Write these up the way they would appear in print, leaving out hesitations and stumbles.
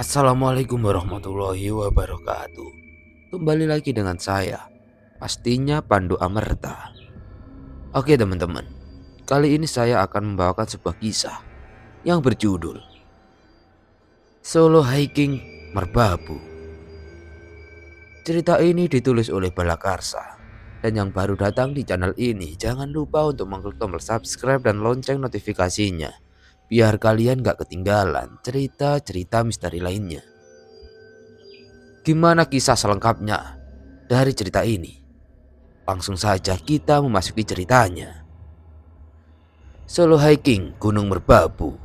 Assalamualaikum warahmatullahi wabarakatuh. Kembali lagi dengan saya, pastinya Pandu Amerta. Oke teman-teman, kali ini saya akan membawakan sebuah kisah yang berjudul Solo Hiking Merbabu. Cerita ini ditulis oleh Balakarsa. Dan yang baru datang di channel ini, jangan lupa untuk mengklik tombol subscribe dan lonceng notifikasinya, biar kalian gak ketinggalan cerita-cerita misteri lainnya. Gimana kisah selengkapnya dari cerita ini? Langsung saja kita memasuki ceritanya. Solo Hiking Gunung Merbabu.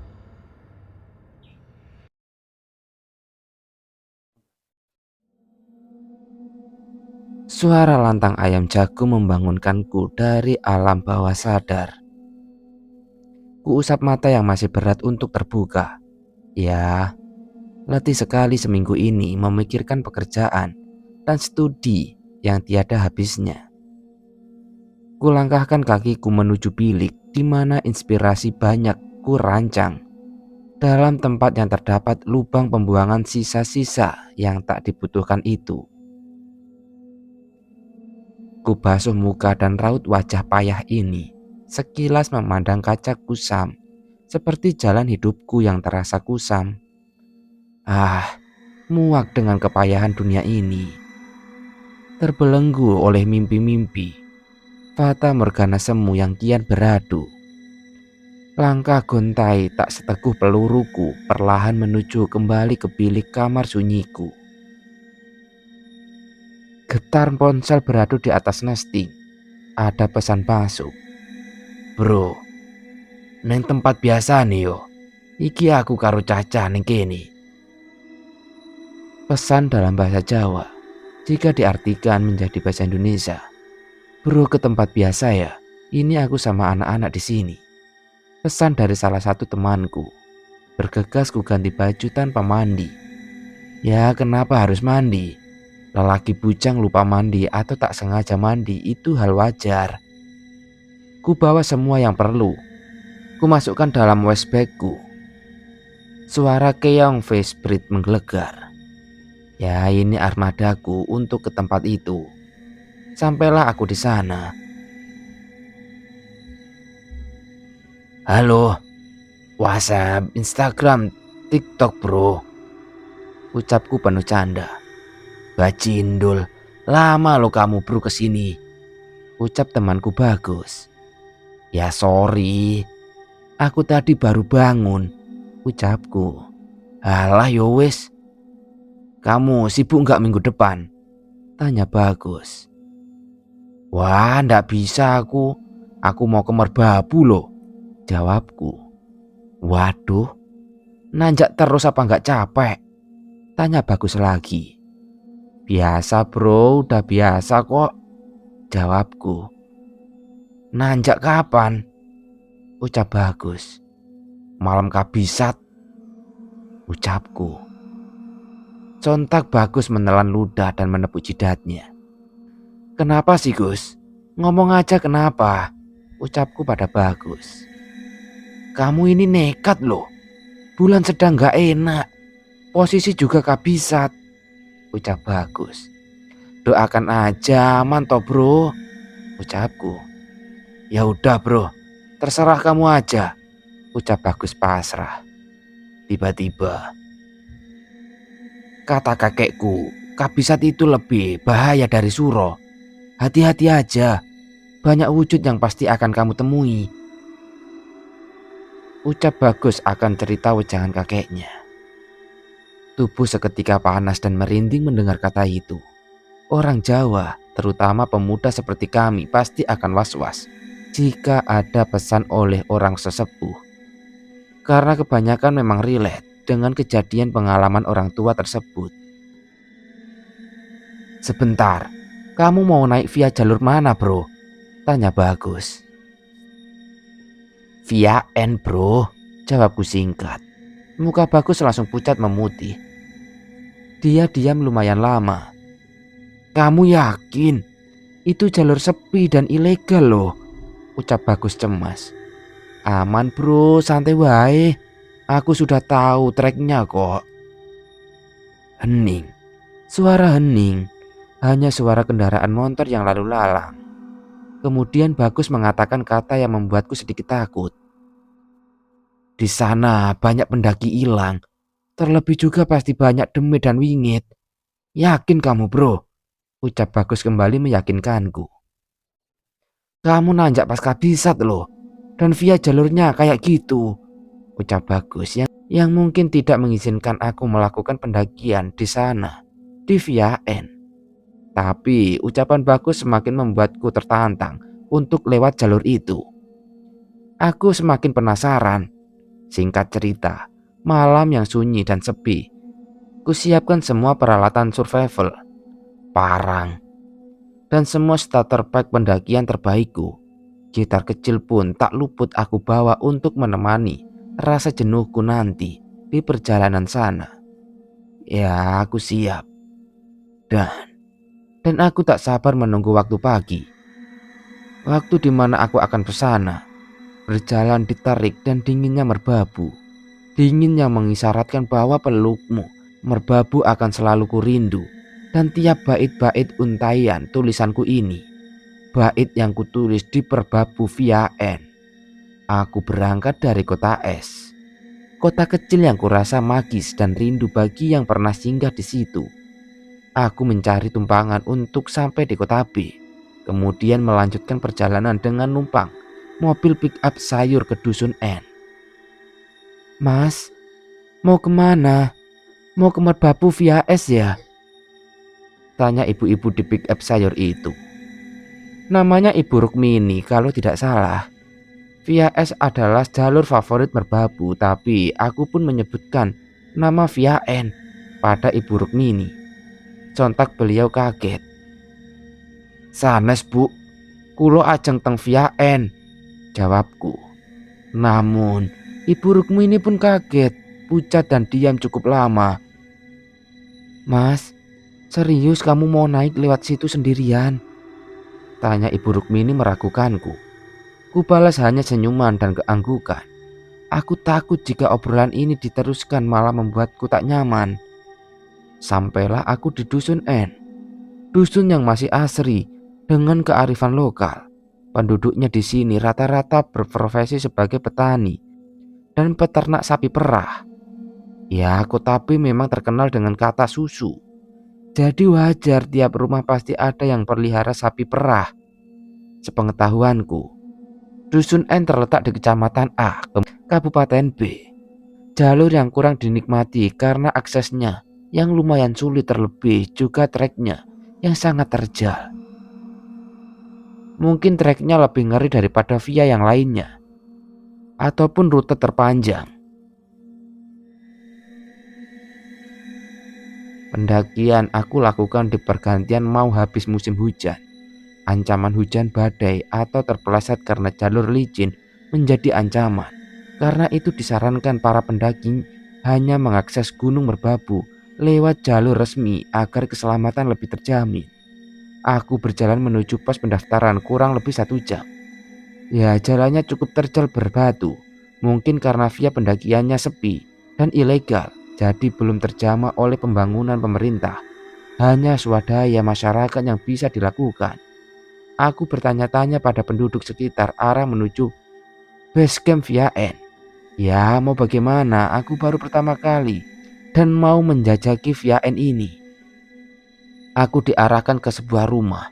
Suara lantang ayam jago membangunkanku dari alam bawah sadar. Kuusap mata yang masih berat untuk terbuka. Ya, letih sekali seminggu ini memikirkan pekerjaan dan studi yang tiada habisnya. Kulangkahkan kakiku menuju bilik di mana inspirasi banyak ku rancang. Dalam tempat yang terdapat lubang pembuangan sisa-sisa yang tak dibutuhkan itu. Ku basuh muka dan raut wajah payah ini. Sekilas memandang kaca kusam, seperti jalan hidupku yang terasa kusam. Muak dengan kepayahan dunia ini. Terbelenggu oleh mimpi-mimpi, fata morgana semu yang kian beradu. Langkah gontai tak seteguh peluruku perlahan menuju kembali ke bilik kamar sunyiku. Getar ponsel beradu di atas nesting. Ada pesan masuk. Bro, neng tempat biasa nih yo. Iki aku karo Caca neng kene. Pesan dalam bahasa Jawa. Jika diartikan menjadi bahasa Indonesia. Bro, ke tempat biasa ya. Ini aku sama anak-anak di sini. Pesan dari salah satu temanku. Bergegas ku ganti baju tanpa mandi. Ya, kenapa harus mandi? Lelaki bujang lupa mandi atau tak sengaja mandi itu hal wajar. Ku bawa semua yang perlu. Ku masukkan dalam wastebagku. Suara keong face breed menggelegar. Ya, ini armadaku untuk ke tempat itu. Sampailah aku di sana. Halo, WhatsApp, Instagram, TikTok bro. Ucapku penuh canda. Bacindul, lama lo kamu bro kesini. Ucap temanku Bagus. Ya sorry, aku tadi baru bangun. Ucapku. Alah yo wis. Kamu sibuk gak minggu depan? Tanya Bagus. Wah ndak bisa aku mau ke Merbabu loh. Jawabku. Waduh, nanjak terus apa gak capek? Tanya Bagus lagi. Biasa bro, udah biasa kok. Jawabku. Nanjak kapan? Ucap Bagus. Malam kabisat. Ucapku. Sontak Bagus menelan ludah dan menepuk jidatnya. Kenapa sih Gus? Ngomong aja kenapa? Ucapku pada Bagus. Kamu ini nekat loh. Bulan sedang gak enak. Posisi juga kabisat. Ucap Bagus. Doakan aja aman toh bro. Ucapku. Ya udah bro, terserah kamu aja. Ucap Bagus pasrah. Tiba-tiba kata kakekku, kabisat itu lebih bahaya dari suro. Hati-hati aja, banyak wujud yang pasti akan kamu temui. Ucap Bagus akan cerita wejangan kakeknya. Tubuh seketika panas dan merinding mendengar kata itu. Orang Jawa, terutama pemuda seperti kami, pasti akan was-was jika ada pesan oleh orang sesepuh. Karena kebanyakan memang relate dengan kejadian pengalaman orang tua tersebut. Sebentar, kamu mau naik via jalur mana bro? Tanya Bagus. Via N bro, jawabku singkat. Muka Bagus langsung pucat memutih. Dia diam lumayan lama. Kamu yakin? Itu jalur sepi dan ilegal loh. Ucap Bagus cemas. Aman bro, santai wae. Aku sudah tahu treknya kok. Hening. Suara hening. Hanya suara kendaraan motor yang lalu lalang. Kemudian Bagus mengatakan kata yang membuatku sedikit takut. Di sana banyak pendaki hilang. Terlebih juga pasti banyak demit dan wingit. Yakin kamu bro? Ucap Bagus kembali meyakinkanku. Kamu nanjak pas kabisat loh. Dan via jalurnya kayak gitu. Ucap Bagus yang mungkin tidak mengizinkan aku melakukan pendakian di sana. Di via N. Tapi ucapan Bagus semakin membuatku tertantang untuk lewat jalur itu. Aku semakin penasaran. Singkat cerita, malam yang sunyi dan sepi. Kusiapkan semua peralatan survival, parang, dan semua starter pack pendakian terbaikku. Gitar kecil pun tak luput aku bawa untuk menemani rasa jenuhku nanti di perjalanan sana. Ya, aku siap. Dan aku tak sabar menunggu waktu pagi. Waktu di mana aku akan bersana, berjalan ditarik dan dinginnya merbabu. Dingin yang mengisyaratkan bahwa pelukmu merbabu akan selalu kurindu. Dan tiap bait-bait untaian tulisanku ini, bait yang kutulis di perbabu via N. Aku berangkat dari kota S, kota kecil yang kurasa magis dan rindu bagi yang pernah singgah di situ. Aku mencari tumpangan untuk sampai di kota B, kemudian melanjutkan perjalanan dengan numpang mobil pick up sayur ke dusun N. Mas, mau kemana? Mau ke merbabu via S ya? Tanya ibu-ibu di pick up sayur itu. Namanya Ibu Rukmini kalau tidak salah. Via S adalah jalur favorit merbabu, tapi aku pun menyebutkan nama via N pada Ibu Rukmini. Sontak beliau kaget. Sanes bu, kulo ajeng teng via N, jawabku. Namun Ibu Rukmini pun kaget, pucat dan diam cukup lama. Mas, serius kamu mau naik lewat situ sendirian? Tanya Ibu Rukmini meragukanku. Kubalas hanya senyuman dan keanggukan. Aku takut jika obrolan ini diteruskan malah membuatku tak nyaman. Sampailah aku di dusun N. Dusun yang masih asri dengan kearifan lokal. Penduduknya di sini rata-rata berprofesi sebagai petani dan peternak sapi perah. Ya, kota B memang terkenal dengan kata susu. Jadi wajar tiap rumah pasti ada yang pelihara sapi perah. Sepengetahuanku, dusun N terletak di kecamatan A, Kabupaten B. Jalur yang kurang dinikmati karena aksesnya yang lumayan sulit, terlebih juga treknya yang sangat terjal. Mungkin treknya lebih ngeri daripada via yang lainnya, ataupun rute terpanjang. Pendakian aku lakukan di pergantian mau habis musim hujan. Ancaman hujan badai atau terpeleset karena jalur licin menjadi ancaman. Karena itu disarankan para pendaki hanya mengakses Gunung Merbabu lewat jalur resmi agar keselamatan lebih terjamin. Aku berjalan menuju pos pendaftaran kurang lebih 1 jam. Ya, jalannya cukup terjal berbatu. Mungkin karena via pendakiannya sepi dan ilegal, jadi belum terjamah oleh pembangunan pemerintah. Hanya swadaya masyarakat yang bisa dilakukan. Aku bertanya-tanya pada penduduk sekitar arah menuju base camp via N. Ya, mau bagaimana, aku baru pertama kali dan mau menjajaki via N ini. Aku diarahkan ke sebuah rumah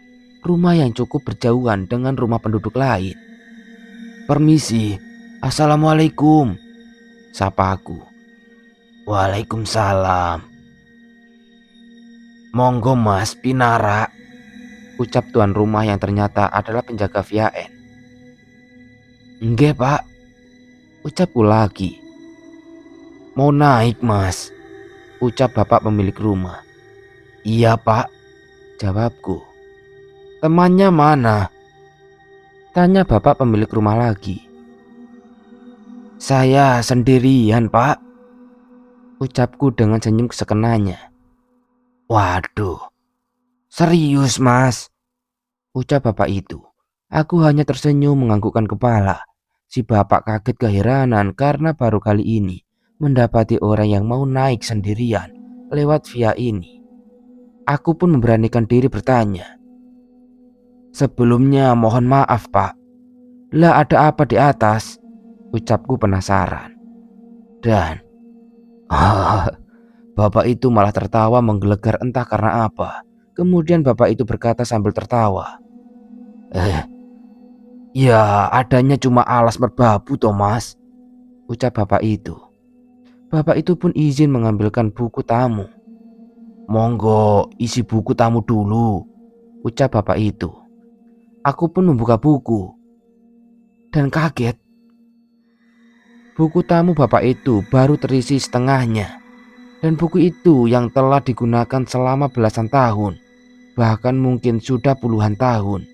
yang cukup berjauhan dengan rumah penduduk lain. Permisi, assalamualaikum, sapa aku. Waalaikumsalam. Monggo mas, pinara, ucap tuan rumah yang ternyata adalah penjaga via N. Nggih pak, ucapku lagi. Mau naik mas, ucap bapak pemilik rumah. Iya pak, jawabku. Temannya mana? Tanya bapak pemilik rumah lagi. Saya sendirian pak, ucapku dengan senyum sekenanya. Waduh, serius mas, ucap bapak itu. Aku hanya tersenyum menganggukkan kepala. Si bapak kaget keheranan karena baru kali ini mendapati orang yang mau naik sendirian lewat via ini. Aku pun memberanikan diri bertanya. "Sebelumnya mohon maaf Pak, lah ada apa di atas?" Ucapku penasaran. Dan bapak itu malah tertawa menggelegar entah karena apa. Kemudian bapak itu berkata sambil tertawa, "Eh, ya adanya cuma alas merbabu Thomas," ucap bapak itu. Bapak itu pun izin mengambilkan buku tamu. "Monggo isi buku tamu dulu," ucap bapak itu. Aku pun membuka buku dan kaget. Buku tamu bapak itu baru terisi setengahnya. Dan buku itu yang telah digunakan selama belasan tahun, bahkan mungkin sudah puluhan tahun.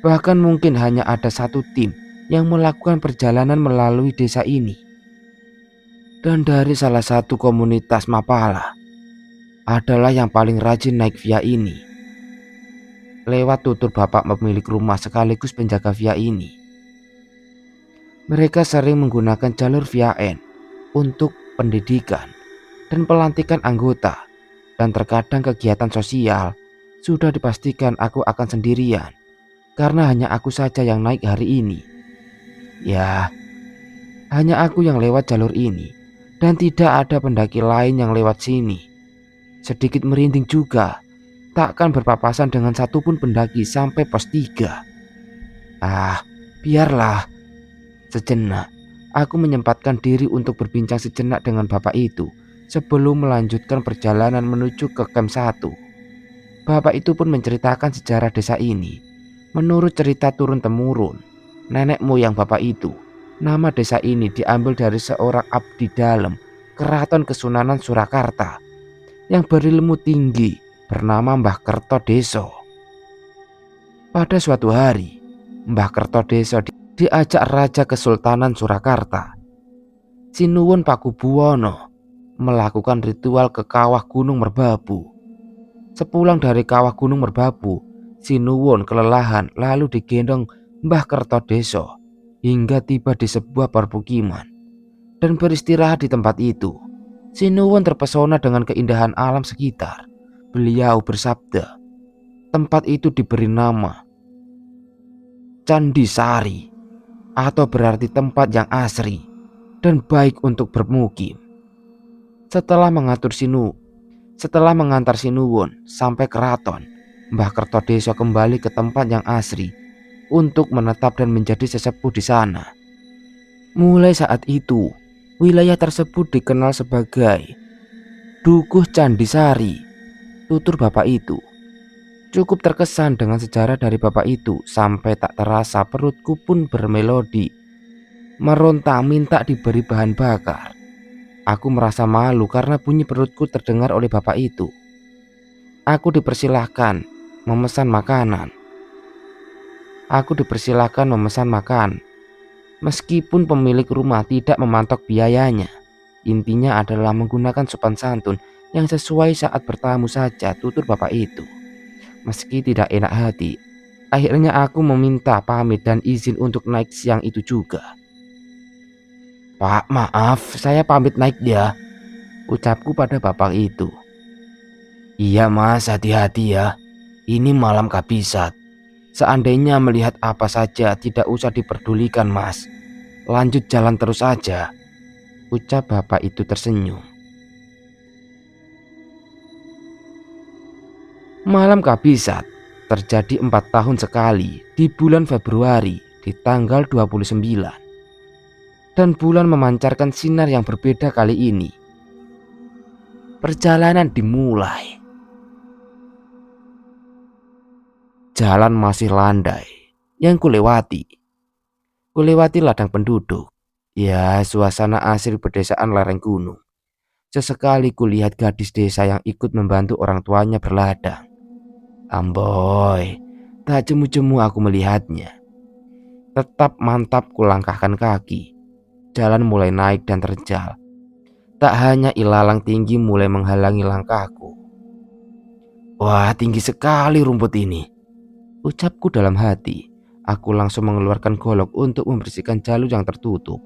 Bahkan mungkin hanya ada satu tim yang melakukan perjalanan melalui desa ini. Dan dari salah satu komunitas Mapala adalah yang paling rajin naik via ini. Lewat tutur bapak pemilik rumah sekaligus penjaga via ini. Mereka sering menggunakan jalur via N untuk pendidikan dan pelantikan anggota, dan terkadang kegiatan sosial. Sudah dipastikan aku akan sendirian karena hanya aku saja yang naik hari ini. Ya, hanya aku yang lewat jalur ini dan tidak ada pendaki lain yang lewat sini. Sedikit merinding juga, takkan berpapasan dengan satupun pendaki sampai pos 3. Biarlah. Sejenak aku menyempatkan diri untuk berbincang sejenak dengan bapak itu sebelum melanjutkan perjalanan menuju ke camp 1. Bapak itu pun menceritakan sejarah desa ini. Menurut cerita turun-temurun nenek moyang bapak itu, nama desa ini diambil dari seorang abdi dalam Keraton Kesunanan Surakarta yang berilmu tinggi bernama Mbah Kertodeso. Pada suatu hari, Mbah Kertodeso diajak Raja Kesultanan Surakarta, Sinuwun Pakubuwono, melakukan ritual ke kawah Gunung Merbabu. Sepulang dari kawah Gunung Merbabu, Sinuwun kelelahan lalu digendong Mbah Kertodeso hingga tiba di sebuah permukiman dan beristirahat di tempat itu. Sinuwun terpesona dengan keindahan alam sekitar. Beliau bersabda, tempat itu diberi nama Candi Sari, atau berarti tempat yang asri dan baik untuk bermukim. Setelah mengantar Sinuwun sampai keraton, Mbah Kertodeso kembali ke tempat yang asri untuk menetap dan menjadi sesepuh di sana. Mulai saat itu, wilayah tersebut dikenal sebagai Dukuh Candisari, tutur bapak itu. Cukup terkesan dengan sejarah dari bapak itu sampai tak terasa perutku pun bermelodi, meronta minta diberi bahan bakar. Aku merasa malu karena bunyi perutku terdengar oleh bapak itu. Aku dipersilahkan memesan makanan. Meskipun pemilik rumah tidak memantok biayanya. Intinya adalah menggunakan sopan santun yang sesuai saat bertamu saja, tutur bapak itu. Meski tidak enak hati, akhirnya aku meminta pamit dan izin untuk naik siang itu juga. "Pak, maaf, saya pamit naik ya," ucapku pada bapak itu. "Iya mas, hati-hati ya. Ini malam kabisat. Seandainya melihat apa saja tidak usah diperdulikan mas. Lanjut jalan terus aja," ucap bapak itu tersenyum. Malam kabisat terjadi 4 tahun sekali di bulan Februari di tanggal 29. Dan bulan memancarkan sinar yang berbeda kali ini. Perjalanan dimulai. Jalan masih landai yang kulewati ladang penduduk. Ya, suasana asri pedesaan lereng gunung. Sesekali kulihat gadis desa yang ikut membantu orang tuanya berladang. Amboy, tak jemu-jemu aku melihatnya. Tetap mantap kulangkahkan kaki. Jalan mulai naik dan terjal. Tak hanya ilalang tinggi mulai menghalangi langkahku. "Wah, tinggi sekali rumput ini," ucapku dalam hati. Aku langsung mengeluarkan golok untuk membersihkan jalur yang tertutup.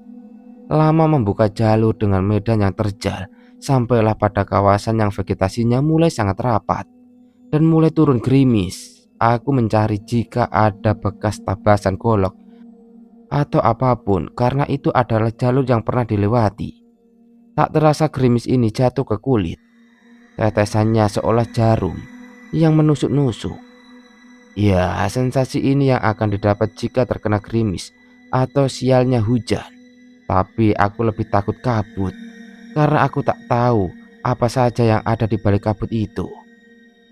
Lama membuka jalur dengan medan yang terjal Sampailah pada kawasan yang vegetasinya mulai sangat rapat dan mulai turun gerimis. Aku mencari jika ada bekas tabasan golok atau apapun, karena itu adalah jalur yang pernah dilewati. Tak terasa gerimis ini jatuh ke kulit. Tetesannya seolah jarum yang menusuk-nusuk. Ya, sensasi ini yang akan didapat jika terkena gerimis atau sialnya hujan. Tapi aku lebih takut kabut, karena aku tak tahu apa saja yang ada di balik kabut itu.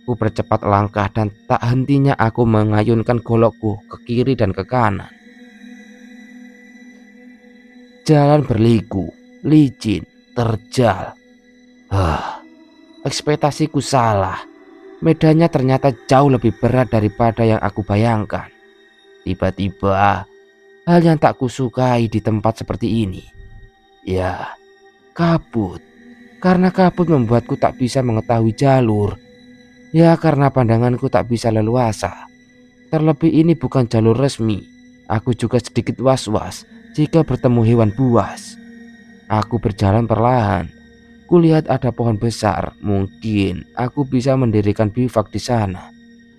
Ku percepat langkah dan tak hentinya aku mengayunkan golokku ke kiri dan ke kanan. Jalan berliku, licin, terjal. Ekspektasiku salah. Medannya ternyata jauh lebih berat daripada yang aku bayangkan. Tiba-tiba, hal yang tak kusukai di tempat seperti ini. Ya, kabut. Karena kabut membuatku tak bisa mengetahui jalur. Ya, karena pandanganku tak bisa leluasa. Terlebih ini bukan jalur resmi. Aku juga sedikit was-was jika bertemu hewan buas. Aku berjalan perlahan. Kulihat ada pohon besar, mungkin aku bisa mendirikan bivak di sana.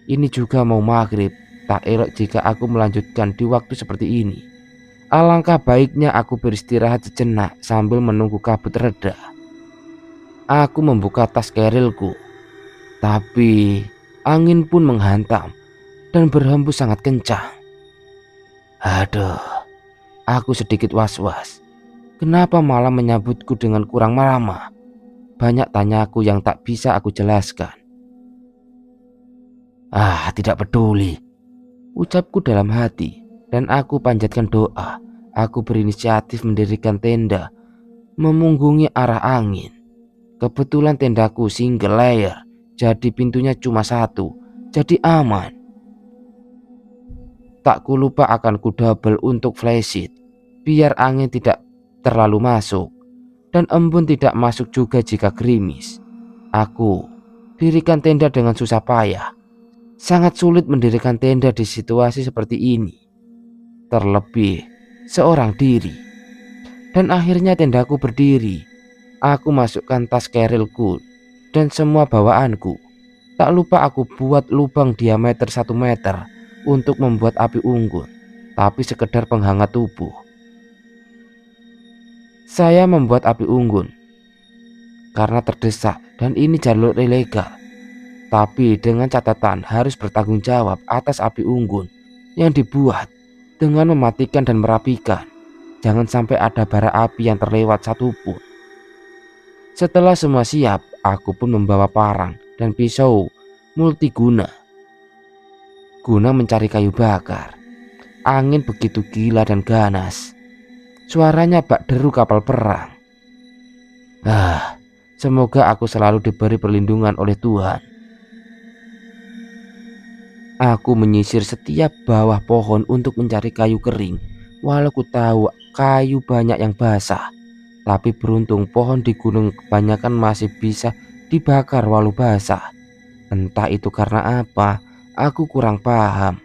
Ini juga mau maghrib, tak elok jika aku melanjutkan di waktu seperti ini. Alangkah baiknya aku beristirahat sejenak sambil menunggu kabut reda. Aku membuka tas kerilku, tapi angin pun menghantam dan berhembus sangat kencang. Aduh, aku sedikit was-was. Kenapa malah menyambutku dengan kurang ramah? Banyak tanyaku yang tak bisa aku jelaskan. Tidak peduli, ucapku dalam hati, dan aku panjatkan doa. Aku berinisiatif mendirikan tenda, memunggungi arah angin. Kebetulan tendaku single layer, jadi pintunya cuma satu, jadi aman. Tak kulupa akan ku double untuk flashit, biar angin tidak terlalu masuk dan embun tidak masuk juga jika gerimis. Aku dirikan tenda dengan susah payah. Sangat sulit mendirikan tenda di situasi seperti ini. Terlebih seorang diri. Dan akhirnya tendaku berdiri. Aku masukkan tas kerilku dan semua bawaanku. Tak lupa aku buat lubang diameter 1 meter untuk membuat api unggun, tapi sekedar penghangat tubuh. Saya membuat api unggun karena terdesak dan ini jalur ilegal. Tapi dengan catatan harus bertanggung jawab atas api unggun yang dibuat dengan mematikan dan merapikan. Jangan sampai ada bara api yang terlewat satupun. Setelah semua siap, aku pun membawa parang dan pisau multiguna guna mencari kayu bakar. Angin begitu gila dan ganas. Suaranya bak deru kapal perang. Semoga aku selalu diberi perlindungan oleh Tuhan. Aku menyisir setiap bawah pohon untuk mencari kayu kering. Walau ku tahu kayu banyak yang basah, tapi beruntung pohon di gunung kebanyakan masih bisa dibakar walau basah. Entah itu karena apa, aku kurang paham.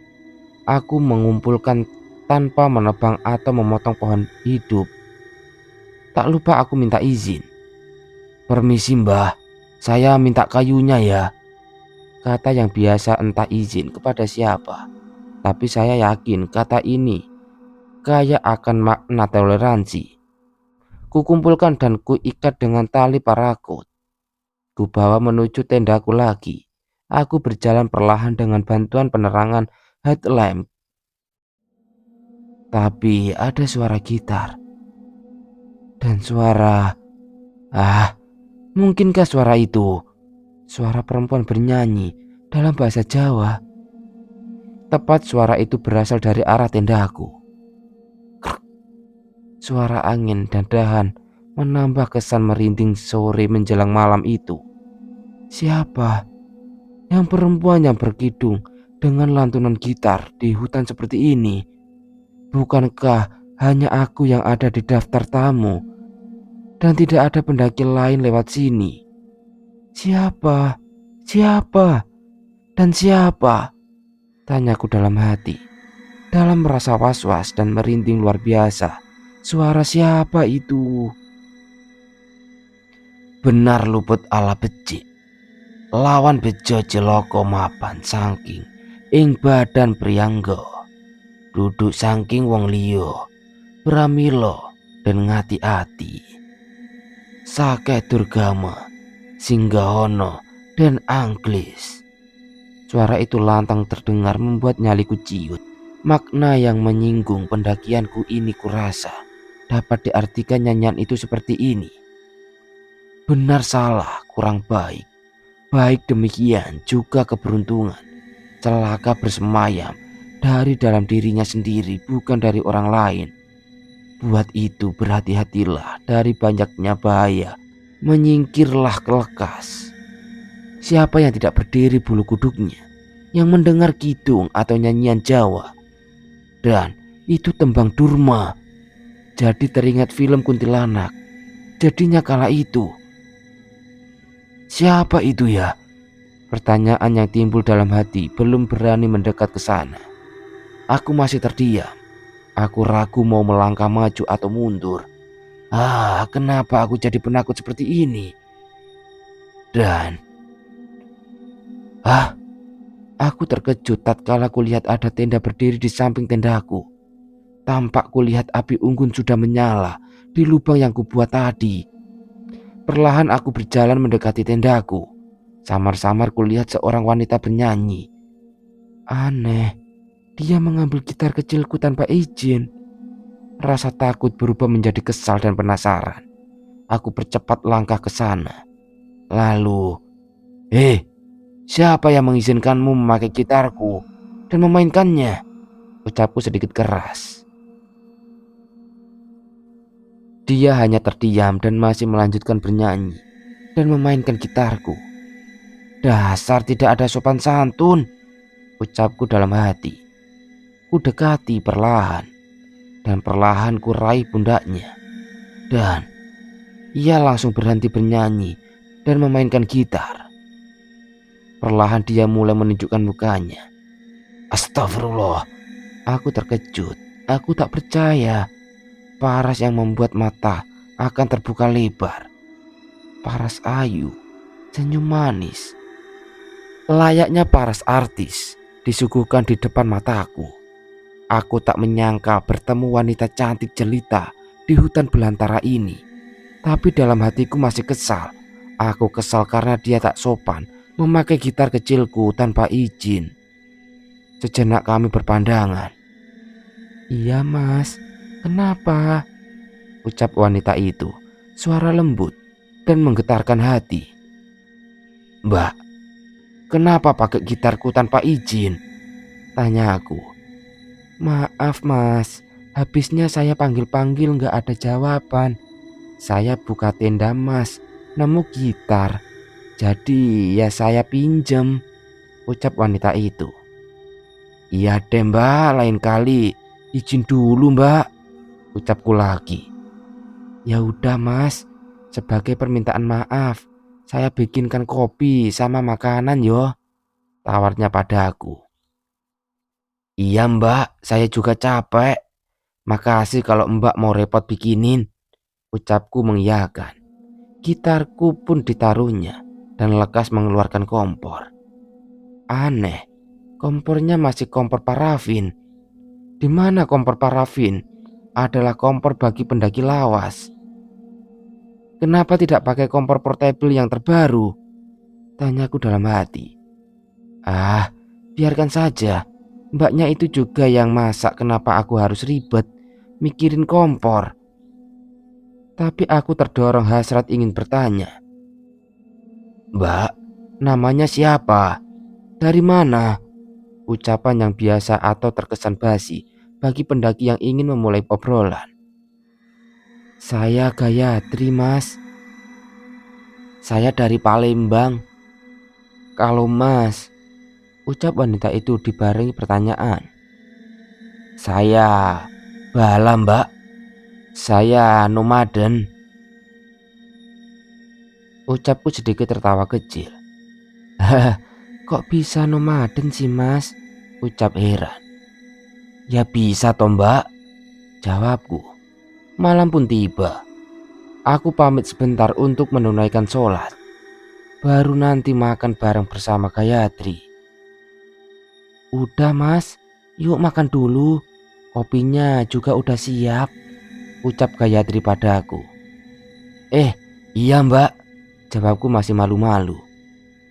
Aku mengumpulkan tanpa menebang atau memotong pohon hidup. Tak lupa aku minta izin. "Permisi mbah, saya minta kayunya ya," kata yang biasa entah izin kepada siapa. Tapi saya yakin kata ini kaya akan makna toleransi. Kukumpulkan dan kuikat dengan tali parakut. Kubawa menuju tendaku lagi. Aku berjalan perlahan dengan bantuan penerangan headlamp. Tapi ada suara gitar dan suara, mungkinkah suara itu suara perempuan bernyanyi dalam bahasa Jawa? Tepat suara itu berasal dari arah tendaku. Suara angin dan dahan menambah kesan merinding sore menjelang malam itu. Siapa yang perempuan yang berkidung dengan lantunan gitar di hutan seperti ini? Bukankah hanya aku yang ada di daftar tamu dan tidak ada pendaki lain lewat sini? Siapa? Siapa? Dan siapa? Tanyaku dalam hati. Dalam merasa was-was dan merinding luar biasa. Suara siapa itu? Benar luput ala becik. Lawan bejo jeloko mapan saking ing badan priyangga. Duduk saking wong liya, pramila dan ngati-ati. Sake Durgama, Singgahana dan Angglis. Suara itu lantang terdengar membuat nyaliku ciut. Makna yang menyinggung pendakianku ini kurasa dapat diartikan nyanyian itu seperti ini. Benar salah kurang baik, baik demikian juga keberuntungan. Celaka bersemayam dari dalam dirinya sendiri, bukan dari orang lain. Buat itu berhati-hatilah dari banyaknya bahaya, menyingkirlah kelekas. Siapa yang tidak berdiri bulu kuduknya, yang mendengar kidung atau nyanyian Jawa, dan itu tembang Durma, jadi teringat film Kuntilanak. Jadinya kala itu, siapa itu ya? Pertanyaan yang timbul dalam hati belum berani mendekat ke sana. Aku masih terdiam. Aku ragu mau melangkah maju atau mundur. Kenapa aku jadi penakut seperti ini? Dan aku terkejut tatkala kulihat ada tenda berdiri di samping tendaku. Tampak kulihat api unggun sudah menyala di lubang yang kubuat tadi. Perlahan aku berjalan mendekati tendaku. Samar-samar kulihat seorang wanita bernyanyi. Aneh, dia mengambil gitar kecilku tanpa izin. Rasa takut berubah menjadi kesal dan penasaran. Aku percepat langkah ke sana. Lalu, siapa yang mengizinkanmu memakai gitarku dan memainkannya? Ucapku sedikit keras. Dia hanya terdiam dan masih melanjutkan bernyanyi dan memainkan gitarku. Dasar tidak ada sopan santun, ucapku dalam hati. Ku dekati perlahan, dan perlahan ku raih pundaknya. Dan ia langsung berhenti bernyanyi dan memainkan gitar. Perlahan dia mulai menunjukkan mukanya. Astagfirullah, aku terkejut. Aku tak percaya. Paras yang membuat mata akan terbuka lebar. Paras ayu, senyum manis. Layaknya paras artis disuguhkan di depan mataku. Aku tak menyangka bertemu wanita cantik jelita di hutan belantara ini. Tapi dalam hatiku masih kesal. Aku kesal karena dia tak sopan memakai gitar kecilku tanpa izin. Sejenak kami berpandangan. Iya mas, kenapa? Ucap wanita itu, suara lembut dan menggetarkan hati. Mbak, kenapa pakai gitarku tanpa izin? Tanya aku. Maaf mas, habisnya saya panggil-panggil gak ada jawaban. Saya buka tenda mas, nemu gitar. Jadi ya saya pinjem, ucap wanita itu. Iya deh mbak, lain kali izin dulu mbak, ucapku lagi. Ya udah mas, sebagai permintaan maaf, saya bikinkan kopi sama makanan yo, tawarnya padaku. Iya mbak, saya juga capek. Makasih kalau mbak mau repot bikinin, ucapku mengiyakan. Gitarku pun ditaruhnya dan lekas mengeluarkan kompor. Aneh, kompornya masih kompor parafin. Di mana kompor parafin adalah kompor bagi pendaki lawas. Kenapa tidak pakai kompor portable yang terbaru? Tanyaku dalam hati. Biarkan saja. Mbaknya itu juga yang masak, kenapa aku harus ribet mikirin kompor? Tapi aku terdorong hasrat ingin bertanya. Mbak, namanya siapa? Dari mana? Ucapan yang biasa atau terkesan basi bagi pendaki yang ingin memulai obrolan. Saya Gayatri mas. Saya dari Palembang. Kalau mas, ucap wanita itu dibarengi pertanyaan. Saya Bala mbak. Saya nomaden. Ucapku sedikit tertawa kecil. Kok bisa nomaden sih mas? Ucap heran. Ya bisa toh mbak, jawabku. Malam pun tiba. Aku pamit sebentar untuk menunaikan sholat. Baru nanti makan bareng bersama Gayatri. Udah mas, yuk makan dulu. Kopinya juga udah siap, ucap Gayatri padaku. Iya mbak, jawabku masih malu-malu.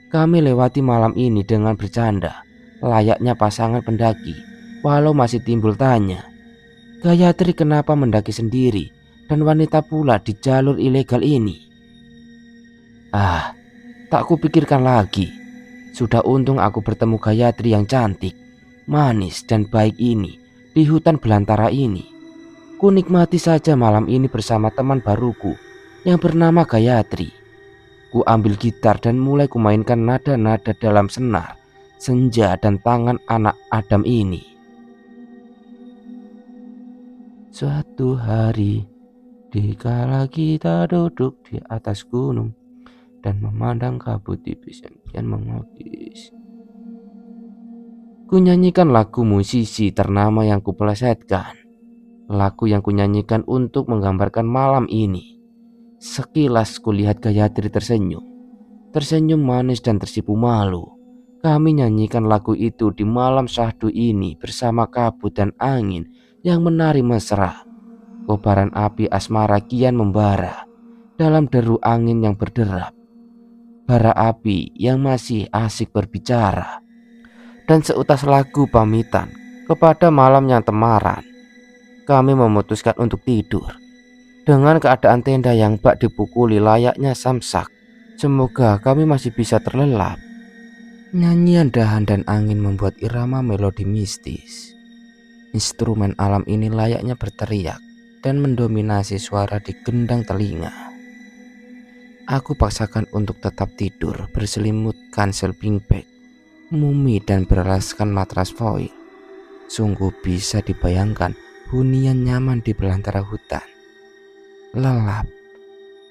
Kami lewati malam ini dengan bercanda, layaknya pasangan pendaki. Walau masih timbul tanya, Gayatri kenapa mendaki sendiri dan wanita pula di jalur ilegal ini? Tak kupikirkan lagi. Sudah untung aku bertemu Gayatri yang cantik, manis dan baik ini di hutan belantara ini. Ku nikmati saja malam ini bersama teman baruku yang bernama Gayatri. Ku ambil gitar dan mulai kumainkan nada-nada dalam senar, senja dan tangan anak Adam ini. Suatu hari, dikala kita duduk di atas gunung dan memandang kabut tipis yang kian mengokis. Kunyanyikan lagu musisi ternama yang kupelesetkan. Lagu yang kunyanyikan untuk menggambarkan malam ini. Sekilas kulihat Gayatri tersenyum. Tersenyum manis dan tersipu malu. Kami nyanyikan lagu itu di malam syahdu ini bersama kabut dan angin yang menari mesra. Kobaran api asmara kian membara dalam deru angin yang berderap. Bara api yang masih asik berbicara. Dan seutas lagu pamitan kepada malam yang temaram. Kami memutuskan untuk tidur dengan keadaan tenda yang bak dipukuli layaknya samsak. Semoga kami masih bisa terlelap. Nyanyian dahan dan angin membuat irama melodi mistis. Instrumen alam ini layaknya berteriak dan mendominasi suara di gendang telinga. Aku paksakan untuk tetap tidur berselimutkan sleeping bag, mumi dan beralaskan matras foil. Sungguh bisa dibayangkan hunian nyaman di belantara hutan. Lelap,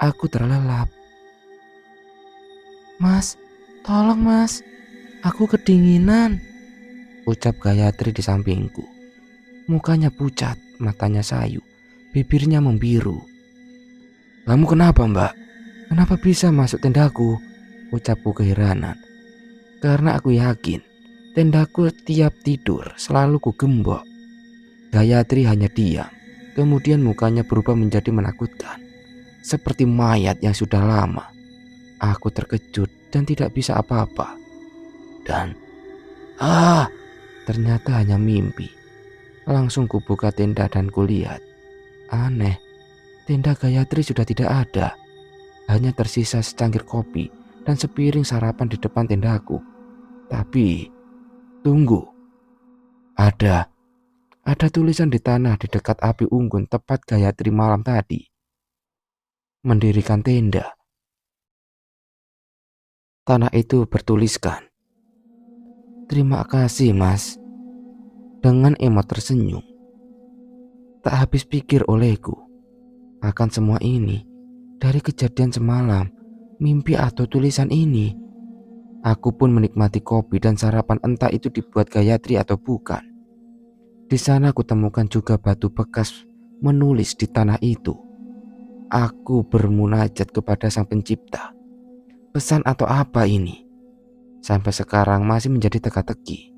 aku terlelap. Mas, tolong mas, aku kedinginan, ucap Gayatri di sampingku. Mukanya pucat, matanya sayu, bibirnya membiru. Kamu kenapa mbak? Kenapa bisa masuk tendaku? Ucapku keheranan. Karena aku yakin tendaku tiap tidur selalu kugembok. Gayatri hanya diam, kemudian mukanya berubah menjadi menakutkan, seperti mayat yang sudah lama. Aku terkejut dan tidak bisa apa-apa. Dan ternyata hanya mimpi. Langsung kubuka tenda dan kulihat. Aneh, tenda Gayatri sudah tidak ada. Hanya tersisa secangkir kopi dan sepiring sarapan di depan tendaku. Tapi, tunggu. Ada tulisan di tanah di dekat api unggun tepat Gayatri malam tadi. Mendirikan tenda. Tanah itu bertuliskan, "Terima kasih mas." Dengan emot tersenyum. Tak habis pikir olehku akan semua ini dari kejadian semalam, mimpi atau tulisan ini. Aku pun menikmati kopi dan sarapan, entah itu dibuat Gayatri atau bukan. Di sana aku temukan juga batu bekas menulis di tanah itu. Aku bermunajat kepada Sang Pencipta. Pesan atau apa ini? Sampai sekarang masih menjadi teka-teki.